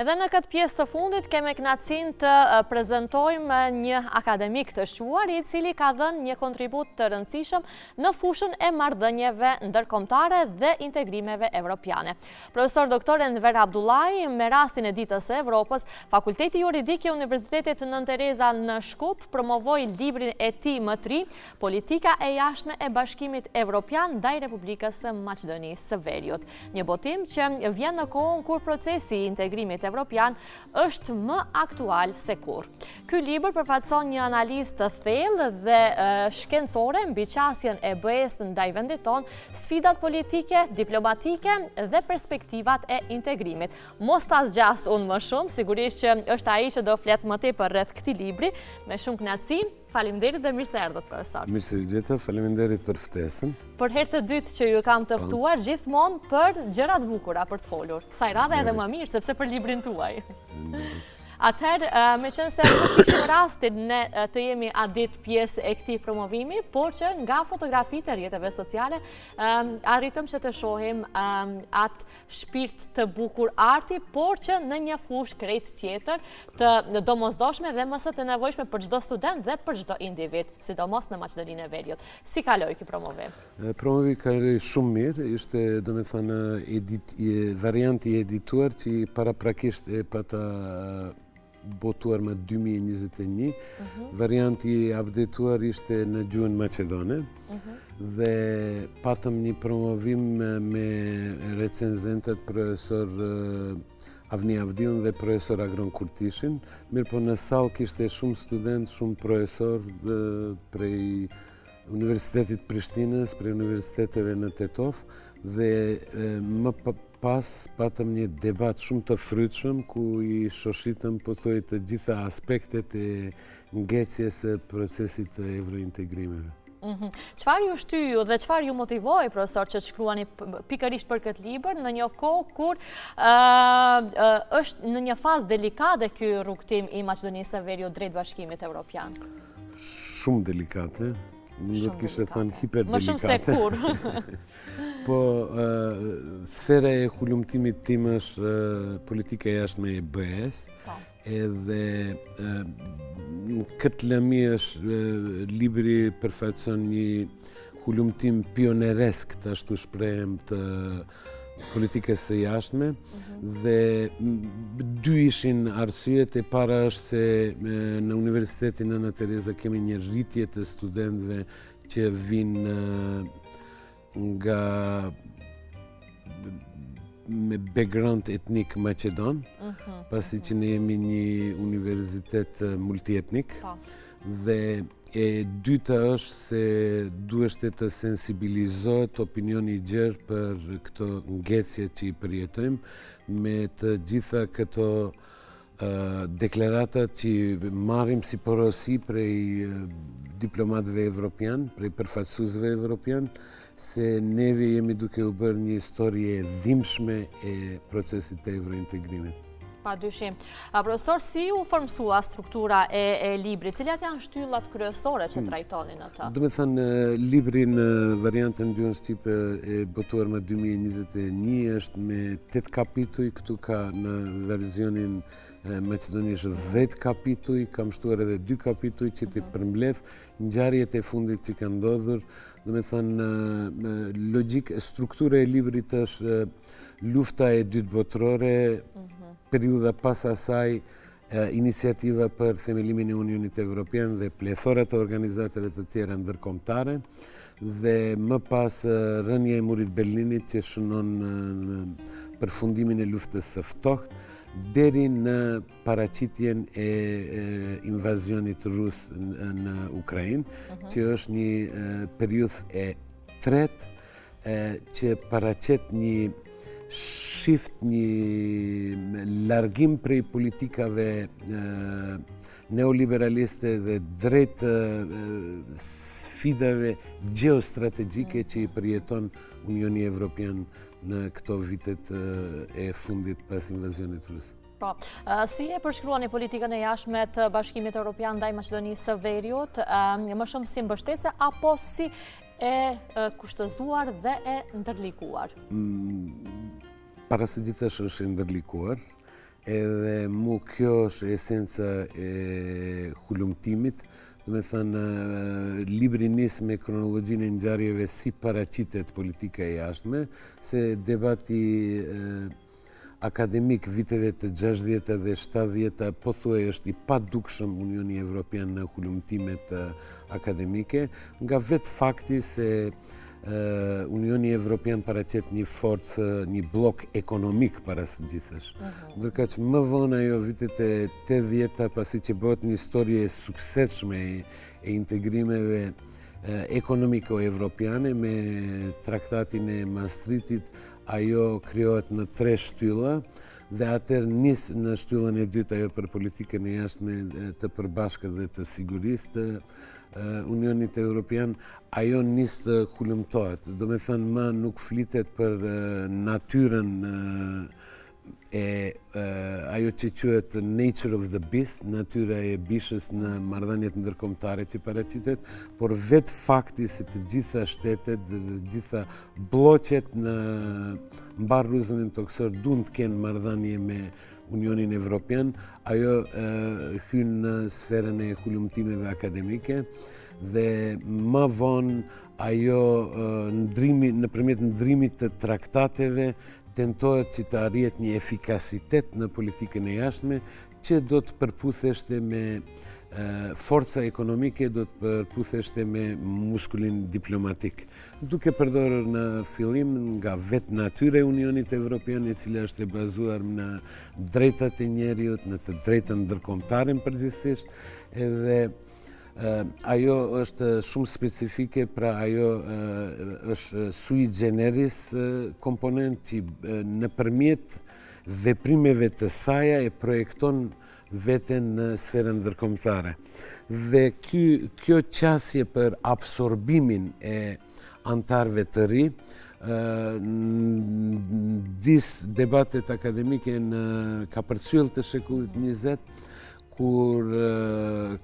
Edhe në këtë pjesë të fundit kemi kënaqësinë të prezantojmë një akademik të shuar i cili ka dhënë një kontribut të rëndësishëm në fushën e marrëdhënieve ndërkombëtare dhe integrimeve evropiane. Profesor Dr. Enver Abdullahi, me rastin e Ditës së Evropës, Fakulteti Juridik i Universitetit Nën Tereza në Shkup promovoi librin e tij më të ri, Politika e jashtme e Bashkimit Evropian ndaj Republikës së Maqedonisë së Veriut. Një botim që vjen në kohën kur procesi i integrimit evropian është më aktual se kur. Ky libër përfaqëson një analizë të thellë dhe shkencore mbi qasjen e BE-s ndaj vendit ton, sfidat politike, diplomatike dhe perspektivat e integrimit. Mos ta zgjas unë më shumë, sigurisht që është ai që do flet më tepër rreth këtij libri, me shumë kënaqësi. Faleminderit dhe mirë se erdhët, profesor. Mirë se u gjeta, faleminderit për ftesën. Për herë të dytë që ju kam të ftuar gjithmonë për gjëra të bukura për të folur. Kësaj radhe edhe më mirë, sepse për librin tuaj. Atëherë, me qenë se nuk kishim rastin ne të jemi atë ditë pjesë e këtij promovimi, por që nga fotografitë e rrjeteve sociale arritëm që të shohim atë shpirt të bukur arti, por që në një fushë krejt tjetër të domosdoshme dhe më së të nevojshme për çdo student dhe për çdo individ, sidomos në Maqedoninë e Veriut. Si kaloi ky promovim? Promovi kaloi shumë mirë, ishte domethënë varianti i edituar që paraprakisht e pata botuar më 2021, varianti i updateuar ishte në gjuhën maqedone dhe patëm një promovim me recenzentët profesor Avni Avdiun dhe profesor Agron Kurtishin, mirë po në sallë kishte shumë student, shumë profesor prej Universitetit Prishtinës, prej universiteteve në Tetov dhe më pas patëm një debat shumë të frytshëm ku i shoshitëm pothuaj të gjitha aspektet e ngecjes së procesit të evrointegrimeve. Çfarë ju shtyu dhe çfarë ju motivoi, profesor, që të shkruani pikërisht për këtë libër në një kohë kur është në një fazë delikate ky rrugtim i Maqedonisë së Veriut drejt Bashkimit Evropian? Shumë delikate, do të kishe thënë hiperdelikate. Më shumë se kur. Po, sfera e hulumtimit tim është politika e jashtme e BE-s, edhe në këtë lëmi është libri përfaqëson një hulumtim pioneresk, të ashtu shprehem, të politikës së jashtme dhe dy ishin arsyet. E para është se në Universitetin Nën Tereza kemi një rritje të studentëve që vinë nga me background etnik maqedon, pasi që ne jemi një universitet multietnik dhe e dyta është se duhet të sensibilizohet opinioni i gjerë për këto ngecje që i përjetojmë me të gjitha këto deklaratat që marrim si porosi prej diplomatëve evropian, prej përfaqësuesve evropian, se neve jemi duke u bërë një historie dhimbshme e procesit të evrointegrimit. Padyshim. Profesor, si u formsua struktura e librit? Cilat janë shtyllat kryesore që trajtonin atë? Do të thënë, libri në variantën në gjuhën shqipe e botuar më 2021 është me 8 kapituj, këtu ka në versionin maqedonisht 10 kapituj, kam shtuar edhe 2 kapituj që të përmbledh ngjarjet e fundit që kanë ndodhur. Do të thënë, logjik, struktura e librit është lufta e dytë botërore, periudha pas asaj iniciativa për themelimin e Unionit Evropian dhe plethora të organizatave të tjera ndërkombëtare dhe më pas rënja e murit Berlinit që shënon përfundimin e luftës së ftohtë deri në paraqitjen e invazionit rus në Ukrainë, që është një periudhë e tretë që paraqet një shift, një largim prej politikave neoliberaliste dhe drejt sfidave geostrategjike që i përjeton Unioni Evropian në këto vitet e fundit pas invazionit rus. Po, si e përshkruani politikën e jashtme të Bashkimit Evropian ndaj Maqedonisë së Veriut, më shumë si mbështetëse apo si e kushtëzuar dhe e ndërlikuar? Para së gjithash është e ndërlikuar, edhe mu kjo është esenca e hulumtimit. Do me thënë, libri nis me kronologjinë e ngjarjeve si paraqitet politika e jashtme, se debati akademik viteve të 60 dhe 70 pothuaj është i padukshëm Unioni Evropian në hulumtimet akademike, nga vetë fakti se Unioni Evropian paraqet një forcë, një blok ekonomik para së gjithësh. Ndërka që më vonë ajo vitet e 80 pasi që bëhet një histori e suksesshme e integrimeve ekonomiko-evropiane me traktatin e Maastrichtit, ajo krijohet në 3 shtylla dhe atëherë nis në shtyllën e dytë ajo për politikën e jashtme të përbashkët dhe të sigurisë të Unionit Evropian, ajo nis të hulumtohet. Do me thënë, më nuk flitet për natyrën ajo që quhet nature of the beast, natyra e bishës në marrëdhëniet ndërkombëtare që paraqitet, por vetë fakti se të gjitha shtetet dhe të gjitha bloqet në mbar rrugën toksor duan të kenë marrëdhënie me Unionin Evropian, ajo hyn në sferën e hulumtimeve akademike dhe më vonë ajo nëpërmjet ndrimit të traktateve tentohet që të arrihet një efikasitet në politikën e jashtme që do të përputheshte me forca ekonomike, do të përputheshte me muskulin diplomatik. Duke përdorur në fillim nga vetë natyra e Unionit Evropian, e cila është e bazuar në drejtat e njerëzit, në të drejtën ndërkombëtare përgjithsisht, edhe ajo është shumë specifike, pra ajo është sui generis komponent që nëpërmjet veprimeve të saj e projekton veten në sferën ndërkombëtare. Dhe kjo qasje për absorbimin e antarëve të ri, disë debatet akademike ka përcjell të shekullit 20, kur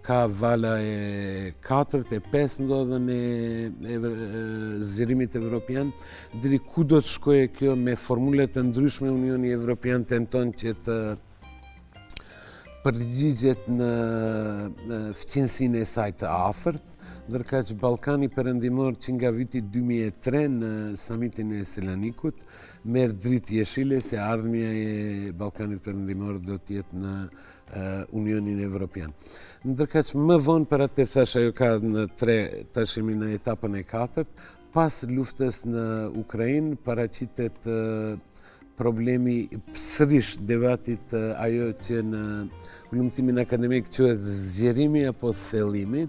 ka vala e 4 e 5 ndodhen e zgjerimit evropian, deri ku do të shkojë kjo me formule të ndryshme. Unioni Evropian tenton që të përgjigjet në fqinësinë e saj të afërt, ndërka që Ballkani Perëndimor që nga viti 2003 në samitin e Selanikut merr dritë jeshile se ardhmja e Ballkanit Perëndimor do të jetë në Unionin Evropian. Ndërka që më vonë për atë thash ajo ka në 3, tash jemi në etapën e 4, pas luftës në Ukrainë paraqitet problemi sërish debatit ajo që në hulumtimin akademik quhet zgjerimi apo thellimi,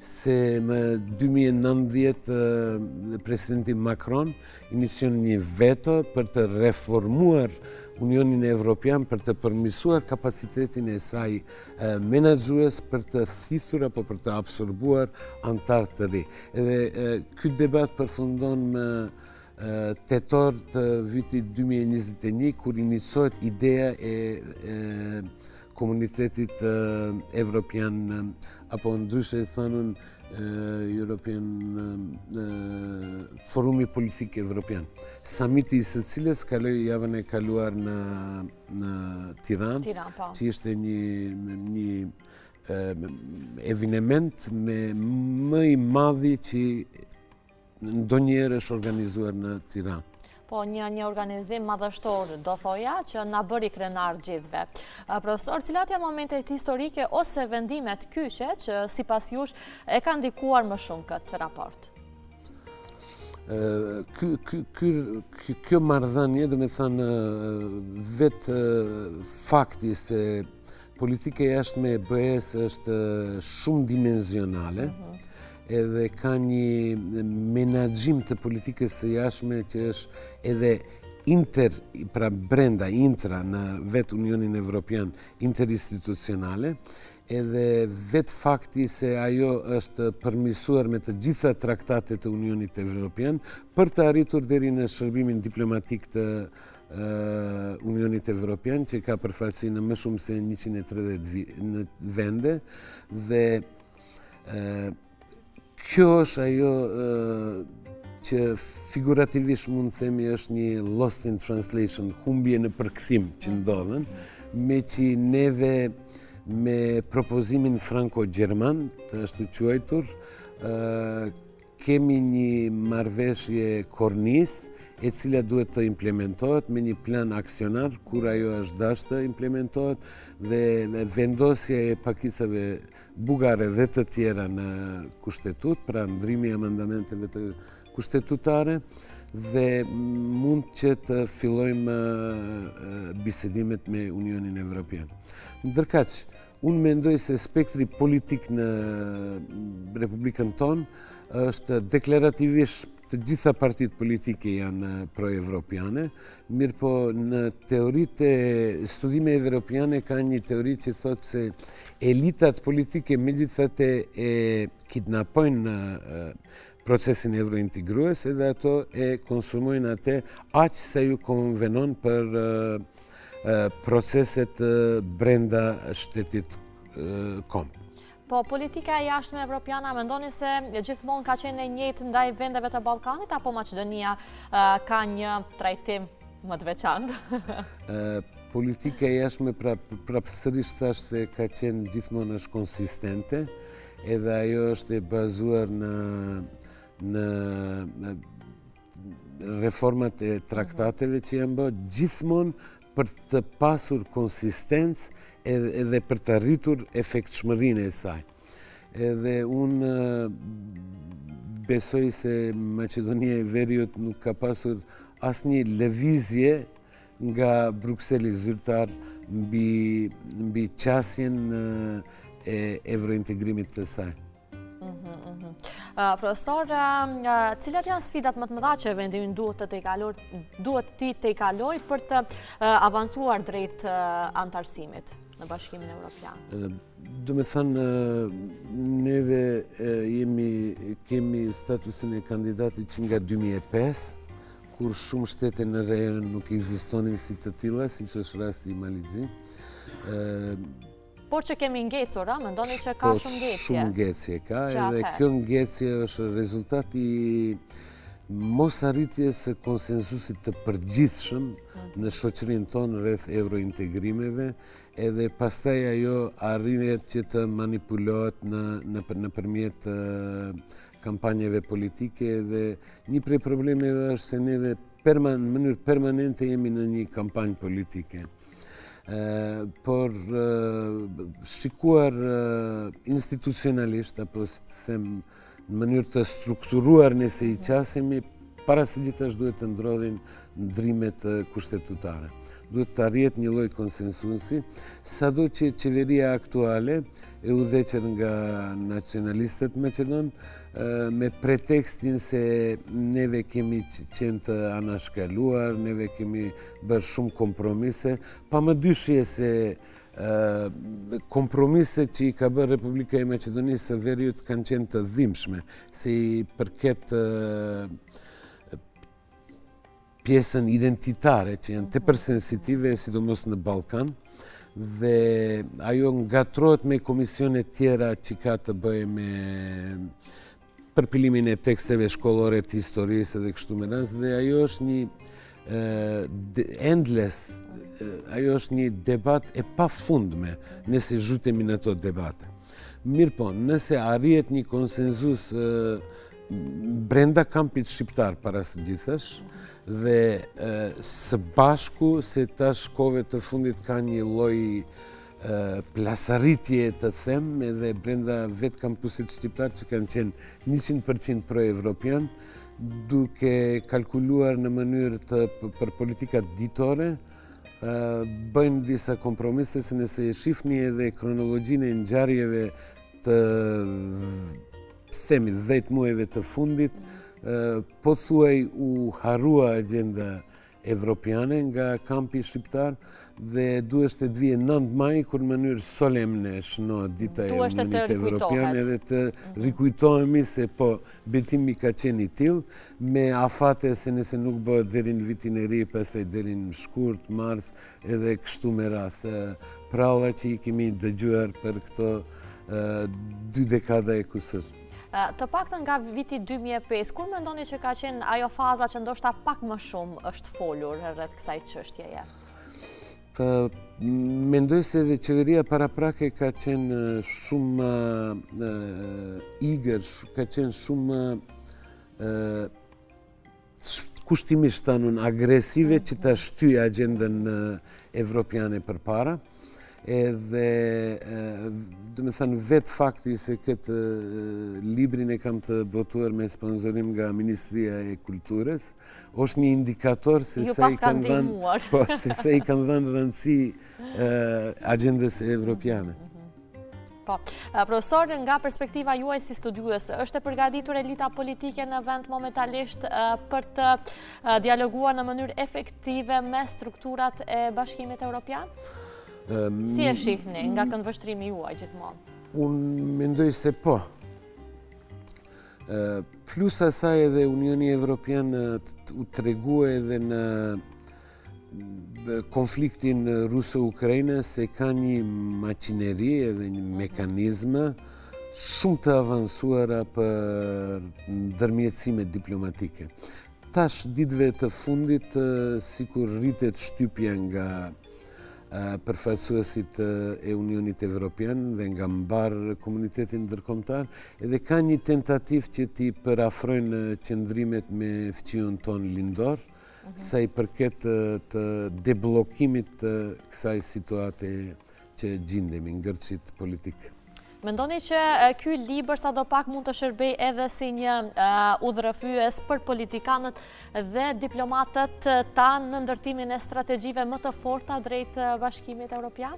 se më 2019 presidenti Macron inicion një veto për të reformuar Unionin Evropian, për të përmirësuar kapacitetin e saj menaxhues, për të thithur apo për të absorbuar antar të ri. Edhe ky debat përfundon më tetor të vitit 2021, kur iniciohet ideja e komunitetit evropian, apo ndryshe thënën European Forumi Politik Evropian, samiti së cilës kaloi javën e kaluar në Tiranë, që ishte një evenement më i madhi që ndonjëherë është organizuar në Tiranë. Po një organizim madhështor, do thoja, që na bëri krenar gjithve. Profesor, cilat janë momentet historike ose vendimet kyçe që sipas jush e kanë ndikuar më shumë këtë raport? Kjo marrëdhënie, do me thënë, vetë fakti se politika e jashtme e BE-s është shumë dimenzionale, edhe ka një menaxhim të politikës së jashtme që është edhe pra brenda, intra në vetë Unionin Evropian, interinstitucionale, edhe vetë fakti se ajo është përmirësuar me të gjitha traktatet të Unionit Evropian për të arritur deri në shërbimin diplomatik të Unionit Evropian, që ka përfaqësi në më shumë se 130 vende, dhe kjo është ajo që figurativisht mund të themi është një lost in translation, humbje në përkthim që ndodhen, me që neve me propozimin franco-gjerman, të është quajtur, kemi një marrëveshje kornis, e cila duhet të implementohet me një plan aksionar, kur ajo është dashur të implementohet, dhe vendosja e pakicave bugare dhe të tjera në kushtetut, pra ndrimi i amendamenteve të kushtetutare, dhe mund që të fillojmë bisedimet me Unionin Evropian. Ndërkaq, unë mendoj se spektri politik në Republikën tonë është deklarativisht të gjitha partitë politike janë pro-evropiane, mirë po në teoritë e studime evropiane ka një teori që thotë se elitat politike megjithatë e kidnapojnë procesin evrointegrues edhe ato e konsumojnë atë aq sa ju konvenon për proceset brenda shtetit komp. Po politika e jashtme evropiane, mendoni se gjithmonë ka qenë e njëjtë ndaj vendeve të Ballkanit, apo Maqedonia ka një trajtim më të veçantë? Politika e jashtme prapësisht thash se ka qenë gjithmonë është konsistente, edhe ajo është e bazuar në reformat e traktateve që janë bërë, gjithmonë për të pasur konsistencë edhe për të arritur efektshmërinë e saj. Edhe unë besoj se Maqedonia e Veriut nuk ka pasur asnjë lëvizje nga Brukseli zyrtar mbi qasjen e evrointegrimit të saj. Profesor, cilat janë sfidat më të mëdha që vendi ynë duhet të i kaloj për të avancuar drejt antarësimit në Bashkimin Evropian? Do me thënë, neve kemi statusin e kandidatit që nga 2005, kur shumë shtete në rejon nuk ekzistonin si të tilla, siç është rasti i Malizit. Por që kemi ngecur, mendoni që ka shumë ngecje? Shumë ngecje ka, edhe kjo ngecje është rezultati mos arritjes së konsensusit të përgjithshëm në shoqërinë tonë rreth eurointegrimeve, edhe pastaj ajo arrinjet që të manipulohet nëpërmjet kampanjeve politike, dhe një prej problemeve është se neve në mënyrë permanente jemi në një kampanjë politike. Por shikuar institucionalisht, apo si të them në mënyrë të strukturuar nëse i qasemi, para së gjithashtu duhet të ndrodhin ndrimet kushtetutare. Duhet të arrihet një lloj konsensusi, sado që qeveria aktuale e udhëhequr nga nacionalistët maqedon me pretekstin se neve kemi qenë të anashkaluar, neve kemi bërë shumë kompromise, pa më dyshje se kompromiset që i ka bërë Republika e Maqedonisë së Veriut kanë qenë të dhimbshme, se i përket pjesën identitare që janë tepër sensitive, sidomos në Ballkan, dhe ajo ngatrohet me komisione tjera që ka të bëjë me përpilimin e teksteve shkollore të historisë dhe kështu me radhë, dhe ajo është një endless, ajo është një debat e pafundme nëse zhutemi në ato debate. Mirë po, nëse arrihet një konsenzus brenda kampit shqiptar para së gjithësh, dhe së bashku se tash kohëve të fundit ka një lloj plasaritje të them edhe brenda vetë kampusit shqiptar që kanë qenë 100% pro-evropian, duke kalkuluar në mënyrë për politikat ditore, bëjnë disa kompromise, se nëse e shifni edhe kronologjinë e ngjarjeve të 10 muajve të fundit, po thuaj u harrua agenda evropiane nga kampi shqiptar, dhe duhet të vijë 9 maj kur në mënyrë solemne shënohet dita e Unionit Evropian, edhe të rikujtohemi se po betimi ka qenë i tillë, me afate se nëse nuk bëhet deri në vitin e ri, pastaj deri në shkurt, mars, edhe kështu me radhë. Pralla që i kemi dëgjuar për këto 2 dekada e kusur. Të paktën nga viti 2005, kur mendoni që ka qenë ajo faza që ndoshta pak më shumë është folur rreth kësaj çështjeje? Mendoj se edhe qeveria paraprake ka qenë shumë eager, ka qenë shumë kushtimisht tanun agresive që ta shtyjë agendën evropiane përpara. Edhe, do me thënë, vetë fakti se këtë librin e kam të botuar me sponsorim nga Ministria e Kulturës, është një indikator se se i kanë dhënë rëndësi agendës evropiane. Po, profesor, nga perspektiva juaj si studiues, është e përgatitur elita politike në vend momentalisht për të dialoguar në mënyrë efektive me strukturat e Bashkimit Evropian? Si e shihni nga këndvështrimi juaj gjithmonë? Unë mendoj se po. Plus asaj edhe Unioni Evropian u tregua edhe në konfliktin ruso-ukraina se ka një maqineri edhe një mekanizme shumë të avansuara për ndërmjetësime diplomatike. Tash ditëve të fundit, sikur rritet shtypja nga përfaqësuesit e Unionit Evropian dhe nga mbar komunitetin ndërkombëtar, edhe ka një tentativë që t'i përafrojnë qëndrimet me fqiun ton lindor, sa i përket të deblokimit të kësaj situate që gjindemi, ngërçit politik. Mendoni që ky libër sadopak mund të shërbej edhe si një udhërrëfyes për politikanët dhe diplomatët tanë në ndërtimin e strategjive më të forta drejt Bashkimit Evropian?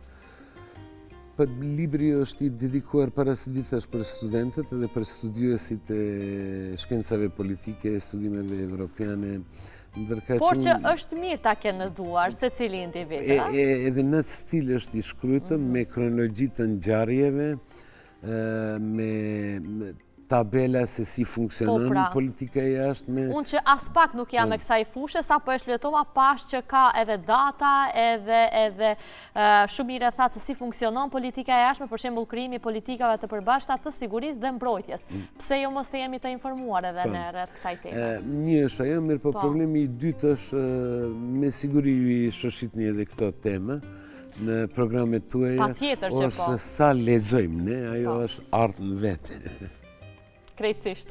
Libri është i dedikuar para së gjithash për studentët dhe për studiuesit e shkencave politike, studimeve evropiane. Por që është mirë ta ke në duar se cili individ. Edhe në stil është i shkruar me kronologji të ngjarjeve, me tabela se si funksionon politika e jashtme. Unë që as pak nuk jam e kësaj fushë, sa po e shletova pash që ka edhe data, edhe shumë mire thatë se si funksionon politika e jashtme, për shembull krijimi politikave të përbashkëta të sigurisë dhe mbrojtjes. Pse jo mos të jemi të informuar edhe në rreth kësaj teme? Një është ajo, mirë, po problemi i dytë është me siguri ju i shoshitni edhe këto tema në programet tuaja. Patjetër që po. Është sa lexojmë ne, ajo është art në vetë. Krejtësisht.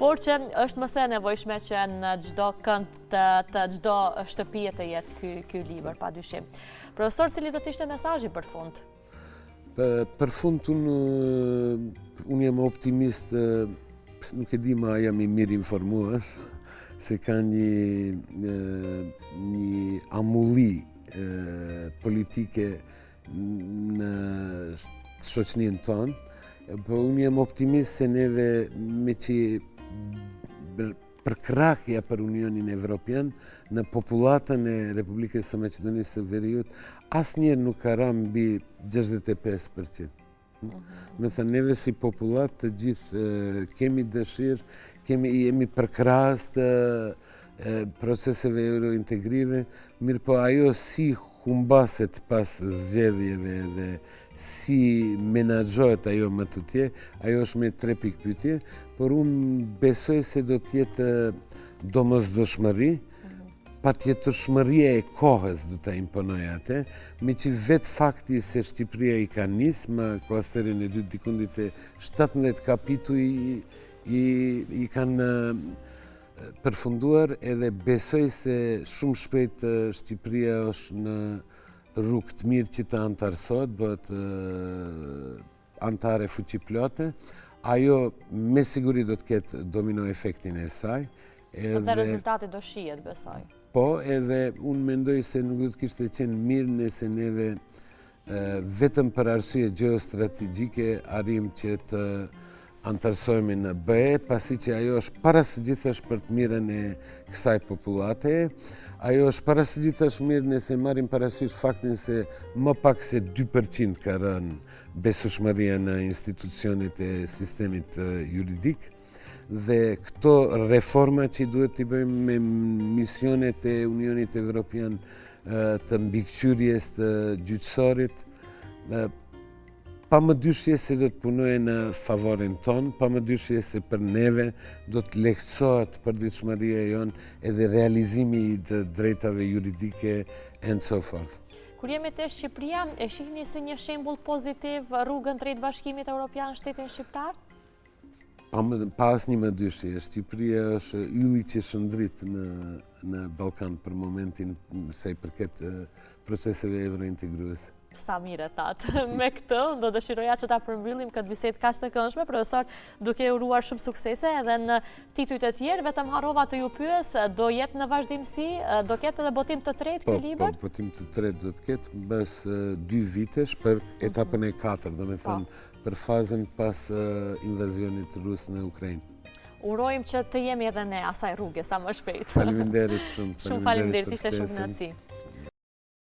Por që është mëse nevojshme që në çdo kënd të çdo shtëpie të jetë ky libër, padyshim. Profesor, cili do të ishte mesazhi për fund? Për fund unë jam optimist, nuk e di ma jam i mirë informuar, se ka një amulli politike në shoqërinë tonë. Po unë jam optimist se neve me që përkrahja për Unionin Evropian në popullatën e Republikës së Maqedonisë së Veriut asnjëherë nuk ka rënë mbi 65%. Me thënë, neve si popullat të gjithë kemi dëshirë, jemi përkrahës të proceseve eurointegrive, mirë po ajo si humbaset pas zgjedhjeve dhe si menaxhohet ajo më tutje, ajo është me 3 pikë pyetje, por unë besoj se do t'jetë domosdoshmëri, patjetërshmëria e kohës do ta imponoj atë, me që vetë fakti se Shqipëria i ka nisë me klasterin e dytë dikundit e 17 kapituj i kanë përfunduar, edhe besoj se shumë shpejt Shqipëria është në rrugë të mirë që të antarësohet, bëhet antare fuqiplote. Ajo me siguri do të ketë domino efektin e saj. Dhe rezultati do shihet, besoj. Po, edhe unë mendoj se nuk do të kishte qenë mirë nëse neve vetëm për arsye gjeostrategjike arrim që të antarësohemi në BE, pasi që ajo është para së gjithash për të mirën e kësaj popullate. Ajo është para së gjithash mirë nëse marrim parasysh faktin se më pak se 2% ka rënë besueshmëria në institucionet e sistemit juridik. Dhe këto reforma që duhet t'i bëjmë me misionet e Unionit Evropian të mbikëqyrjes të gjyqësorit, Pa më dyshje se do të punojë në favorin ton, pa më dyshje se për neve do të lehtësohet përditshmëria jonë edhe realizimi i të drejtave juridike and so forth. Kur jemi te Shqipëria, e shihni si një shembull pozitiv rrugën drejt Bashkimit Evropian shtetin shqiptar? Pa asnjë më dyshje, Shqipëria është ylli që shëndrit në Ballkan për momentin sa i përket proceseve eurointegruese. Sa mire tatë. Me këtë, do dëshiroja që ta përmbyllim këtë bisedë kaq të këndshme, profesor, duke uruar shumë suksese edhe në titujt e tjerë, vetëm harrova të ju pyes, do jetë në vazhdimsi, do ketë edhe botim të tretë ky libër? Po, botim të tretë do të ketë mbas 2 vitesh për etapën e 4, do me thënë për fazën pas invazionit rus në Ukrainë. Urojmë që të jemi edhe ne asaj rruge sa më shpejt. Faleminderit shumë. Shumë faleminderit, ishte shumë kënaqësi.